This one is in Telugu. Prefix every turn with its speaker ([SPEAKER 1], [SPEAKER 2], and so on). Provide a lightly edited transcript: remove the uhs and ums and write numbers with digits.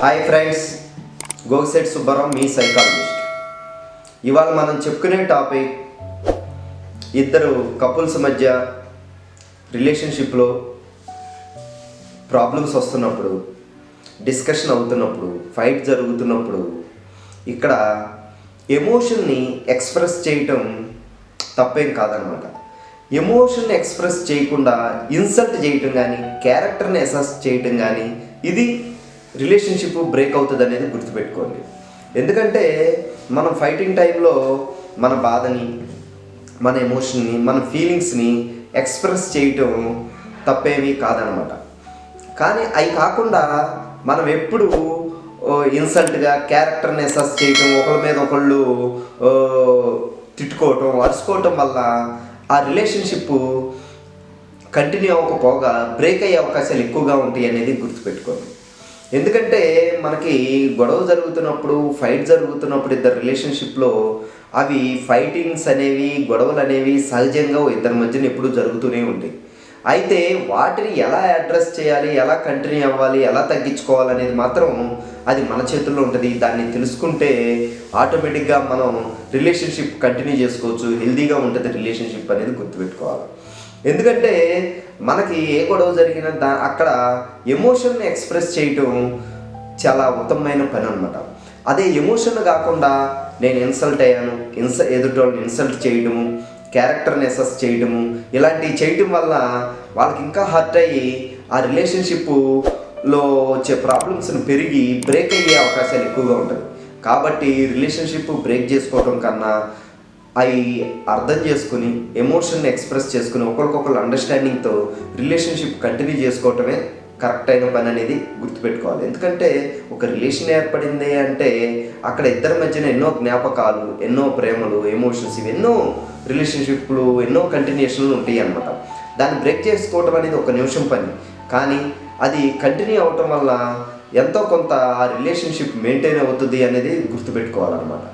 [SPEAKER 1] హాయ్ ఫ్రెండ్స్, గోగిశెట్టి సుబ్బారావు మీ సైకాలజిస్ట్. ఇవాళ మనం చెప్పుకునే టాపిక్ ఇద్దరు కపుల్స్ మధ్య రిలేషన్షిప్లో ప్రాబ్లమ్స్ వస్తున్నప్పుడు, డిస్కషన్ అవుతున్నప్పుడు, ఫైట్ జరుగుతున్నప్పుడు ఇక్కడ ఎమోషన్ని ఎక్స్ప్రెస్ చేయటం తప్పేం కాదనమాట. ఎమోషన్ని ఎక్స్ప్రెస్ చేయకుండా ఇన్సల్ట్ చేయటం కానీ, క్యారెక్టర్ని అసెస్ చేయటం కానీ ఇది రిలేషన్షిప్ బ్రేక్ అవుతుంది అనేది గుర్తుపెట్టుకోండి. ఎందుకంటే మనం ఫైటింగ్ టైంలో మన బాధని, మన ఎమోషన్ని, మన ఫీలింగ్స్ని ఎక్స్ప్రెస్ చేయటం తప్పేమీ కాదనమాట. కానీ అవి కాకుండా మనం ఎప్పుడు ఇన్సల్ట్గా క్యారెక్టర్ని అసెస్ చేయటం, ఒకళ్ళ మీద ఒకళ్ళు తిట్టుకోవటం, అరుచుకోవటం వల్ల ఆ రిలేషన్షిప్ కంటిన్యూ అవ్వకపోగా బ్రేక్ అయ్యే అవకాశాలు ఎక్కువగా ఉంటాయి అనేది గుర్తుపెట్టుకోండి. ఎందుకంటే మనకి గొడవ జరుగుతున్నప్పుడు, ఫైట్ జరుగుతున్నప్పుడు ఇద్దరు రిలేషన్షిప్లో అవి ఫైటింగ్స్ అనేవి, గొడవలు అనేవి సహజంగా ఇద్దరి మధ్యన ఎప్పుడూ జరుగుతూనే ఉంటాయి. అయితే వాటిని ఎలా అడ్రస్ చేయాలి, ఎలా కంటిన్యూ అవ్వాలి, ఎలా తగ్గించుకోవాలనేది మాత్రం అది మన చేతుల్లో ఉంటుంది. దాన్ని తెలుసుకుంటే ఆటోమేటిక్గా మనం రిలేషన్షిప్ కంటిన్యూ చేసుకోవచ్చు, హెల్తీగా ఉంటుంది రిలేషన్షిప్ అనేది గుర్తుపెట్టుకోవాలి. ఎందుకంటే మనకి ఏ గొడవ జరిగినా అక్కడ ఎమోషన్ని ఎక్స్ప్రెస్ చేయటం చాలా ఉత్తమమైన పని అనమాట. అదే ఎమోషన్ కాకుండా నేను ఇన్సల్ట్ అయ్యాను, ఎదుటోళ్ళని ఇన్సల్ట్ చేయడము, క్యారెక్టర్ని అసెస్ చేయడము, ఇలాంటివి చేయటం వల్ల వాళ్ళకి ఇంకా హర్ట్ అయ్యి ఆ రిలేషన్షిప్లో వచ్చే ప్రాబ్లమ్స్ని పెరిగి బ్రేక్ అయ్యే అవకాశాలు ఎక్కువగా ఉంటుంది. కాబట్టి రిలేషన్షిప్ బ్రేక్ చేసుకోవడం కన్నా అవి అర్థం చేసుకుని, ఎమోషన్ని ఎక్స్ప్రెస్ చేసుకుని, ఒకరికొకరు అండర్స్టాండింగ్తో రిలేషన్షిప్ కంటిన్యూ చేసుకోవటమే కరెక్ట్ అయిన పని అనేది గుర్తుపెట్టుకోవాలి. ఎందుకంటే ఒక రిలేషన్ ఏర్పడింది అంటే అక్కడ ఇద్దరి మధ్యన ఎన్నో జ్ఞాపకాలు, ఎన్నో ప్రేమలు, ఎమోషన్స్, ఇవెన్నో రిలేషన్షిప్లు, ఎన్నో కంటిన్యూషన్లు ఉంటాయి అన్నమాట. దాన్ని బ్రేక్ చేసుకోవటం అనేది ఒక నిమిషం పని, కానీ అది కంటిన్యూ అవటం వల్ల ఎంతో కొంత ఆ రిలేషన్షిప్ మెయింటైన్ అవుతుంది అనేది గుర్తుపెట్టుకోవాలన్నమాట.